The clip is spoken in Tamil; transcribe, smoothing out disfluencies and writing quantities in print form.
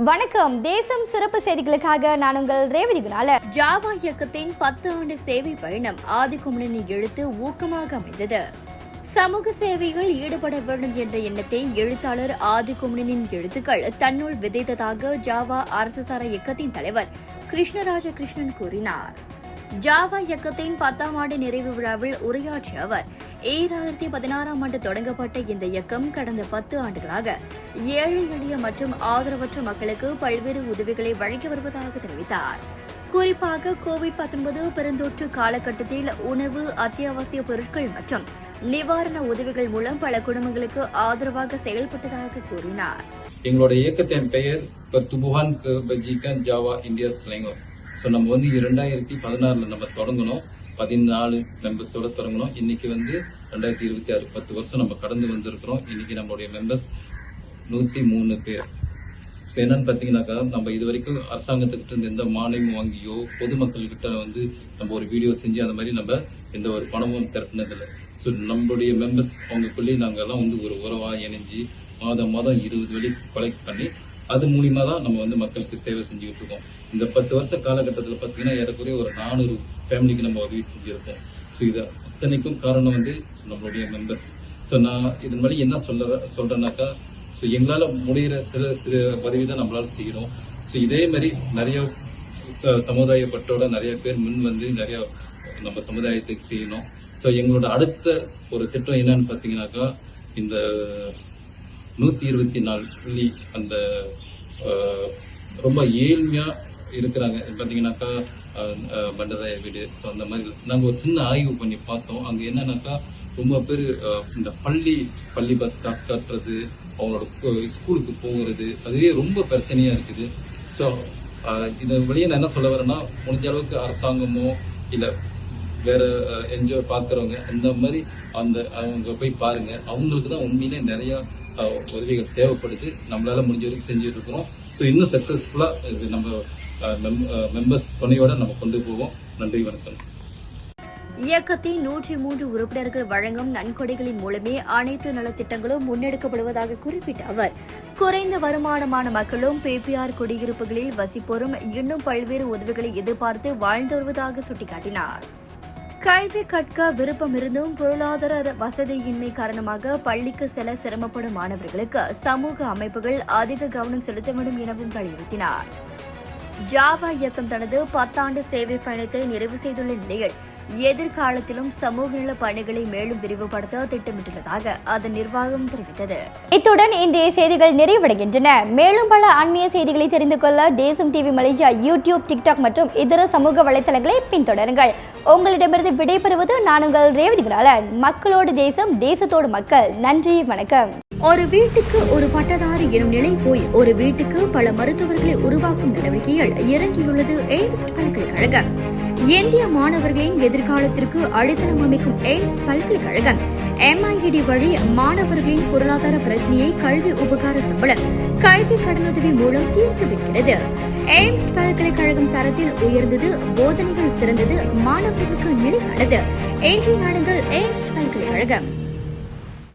வணக்கம். தேசம் சிறப்பு செய்திகளுக்காக நான் உங்கள் ரேவதி குணால. ஜாவா இயக்கத்தின் 10 ஆண்டு சேவை பயணம் ஆதிக்குமரனை எழுத்து ஊக்கமாக அமைந்தது. சமூக சேவைகள் ஈடுபட வேண்டும் என்ற எண்ணத்தை எழுத்தாளர் ஆதிக்குமரனின் எழுத்துக்கள் தன்னுள் விதைத்ததாக ஜாவா அரசு சாரா இயக்கத்தின் தலைவர் கிருஷ்ணராஜ கிருஷ்ணன் கூறினார். ஜாவா இயக்கத்தின் 10ஆம் ஆண்டு நிறைவு விழாவில் உரையாற்றிய அவர் 2016ஆம் ஆண்டு தொடங்கப்பட்ட இந்த இயக்கம் கடந்த 10 ஆண்டுகளாக ஏழை எளிய மற்றும் ஆதரவற்ற மக்களுக்கு பல்வேறு உதவிகளை வழங்கி வருவதாக தெரிவித்தார். குறிப்பாக கோவிட்-19 பெருந்தொற்று காலகட்டத்தில் உணவு, அத்தியாவசிய பொருட்கள் மற்றும் நிவாரண உதவிகள் மூலம் பல குடும்பங்களுக்கு ஆதரவாக செயல்பட்டதாக கூறினார். எங்களுடைய இயக்கத்தின் பெயர் துபுஹான் பஜிகன் ஜாவா இந்தியா ஸ்லேங்கர். ஸோ நம்ம 2016 நம்ம தொடங்கணும். 14 மெம்பர்ஸோட தொடங்கணும். இன்னைக்கு 2026 10 வருஷம் நம்ம கடந்து வந்திருக்கிறோம். இன்னைக்கு நம்மளுடைய மெம்பர்ஸ் 103 பேர். ஸோ என்னன்னு பார்த்தீங்கன்னாக்கா, நம்ம இது வரைக்கும் அரசாங்கத்துக்கிட்ட இருந்து எந்த மானியம் வாங்கியோ பொதுமக்கள்கிட்ட நம்ம ஒரு வீடியோ செஞ்சு அந்த மாதிரி நம்ம எந்த ஒரு பணமும் திரட்டினதில்லை. ஸோ நம்மளுடைய மெம்பர்ஸ் அவங்களுக்குள்ளேயே நாங்கள்லாம் ஒரு உறவாக இணைஞ்சு மாதம் 20 வழி கொலெக்ட் பண்ணி அது மூலியமா தான் நம்ம மக்களுக்கு சேவை செஞ்சுக்கிட்டு இருக்கோம். இந்த 10 வருஷ காலகட்டத்தில் பார்த்தீங்கன்னா ஏறக்குறைய ஒரு 400 ஃபேமிலிக்கு நம்ம உதவி செஞ்சிருக்கோம். ஸோ இது அத்தனைக்கும் காரணம் நம்மளுடைய மெம்பர்ஸ். ஸோ நான் இதன் வழி என்ன சொல்றேன்னாக்கா, ஸோ எங்களால் முடிகிற சில உதவி தான் நம்மளால செய்யறோம். ஸோ இதே மாதிரி நிறைய சமுதாயப்பட்டோட நிறைய பேர் நிறைய நம்ம சமுதாயத்துக்கு செய்யணும். ஸோ எங்களோட அடுத்த ஒரு திட்டம் என்னன்னு பார்த்தீங்கன்னாக்கா, இந்த 124 அந்த ரொம்ப ஏழ்மையா இருக்கிறாங்க பார்த்தீங்கன்னாக்கா, பண்டராய வீடு. ஸோ அந்த மாதிரி நாங்கள் ஒரு சின்ன ஆய்வு பண்ணி பார்த்தோம். அங்கே என்னன்னாக்கா, ரொம்ப பேர் இந்த பள்ளி பஸ் காசு கட்டுறது, அவங்களோட ஸ்கூலுக்கு போகிறது, அதுவே ரொம்ப பிரச்சனையா இருக்குது. ஸோ இதை வழியை நான் என்ன சொல்ல வரேன்னா, முடிஞ்ச அளவுக்கு அரசாங்கமோ இல்லை வேற என்ஜிஓ பார்க்குறவங்க இந்த மாதிரி அவங்க போய் பாருங்க. அவங்களுக்கு தான் உண்மையிலே நிறைய உதவிகள் தேவைப்படுது. நம்மளால முடிஞ்ச வரைக்கும் செஞ்சுட்டு இருக்கிறோம். ஸோ இன்னும் சக்சஸ்ஃபுல்லா நம்ம மெம்பர்ஸ் துணையோட நம்ம கொண்டு போவோம். நன்றி, வணக்கம். இயக்கத்தின் 103 உறுப்பினர்கள் வழங்கும் நன்கொடைகளின் மூலமே அனைத்து நலத்திட்டங்களும் முன்னெடுக்கப்படுவதாக குறிப்பிட்ட அவர், குறைந்த வருமானமான மக்களும் பிபிஆர் குடியிருப்புகளில் வசிப்போரும் இன்னும் பல்வேறு உதவிகளை எதிர்பார்த்து வாழ்ந்து வருவதாக சுட்டிக்காட்டினார். கல்வி கற்க விருப்பம் இருந்தும் பொருளாதார வசதியின்மை காரணமாக பள்ளிக்கு செல்ல சிரமப்படும் மாணவர்களுக்கு சமூக அமைப்புகள் அதிக கவனம் செலுத்த வேண்டும் எனவும் வலியுறுத்தினார். ஜாவா இயக்கம் தனது 10 ஆண்டு சேவை பயணத்தை நிறைவு செய்துள்ள நிலையில் எதிர்காலத்திலும் சமூக நல பணிகளை மேலும் விரிவுபடுத்த திட்டமிட்டுள்ளதாக அதன் நிர்வாகம் தெரிவித்தது. இத்துடன் இன்றைய செய்திகள் நிறைவடைகின்றன. மேலும் பல ஆன்மீக செய்திகளை தெரிந்து கொள்ள தேசம் டிவி மலேசியா யூடியூப், டிக்டாக் மற்றும் இதர சமூக வலைதளங்களை பின்தொடருங்கள். உங்களிடமிருந்து விடைபெறுவது நான் உங்கள் ரேவதி குணாலன். மக்களோடு தேசம், தேசத்தோடு மக்கள். நன்றி, வணக்கம். ஒரு வீட்டுக்கு ஒரு பட்டதாரி எனும் நிலை போய் ஒரு வீட்டுக்கு பல மருத்துவர்களை உருவாக்கும் நடவடிக்கையில் இறங்கியுள்ளது எய்ம்ஸ் பல்கலைக்கழகம். இந்திய மாணவர்களின் எதிர்காலத்திற்கு அடித்தளம் அமைக்கும் எய்ம்ஸ் பல்கலைக்கழகம் MIED வழி மாணவர்களின் பொருளாதார பிரச்சனையை கல்வி உபகார சம்பளம், கல்வி கடனுதவி மூலம் தீர்த்து வைக்கிறது. எய்ம்ஸ் பல்கலைக்கழகம் தரத்தில் உயர்ந்தது, போதனைகள் சிறந்தது, மாணவர்களுக்கு நிலையானது. இன்றைய நாடுகள் எய்ம்ஸ் பல்கலைக்கழகம்.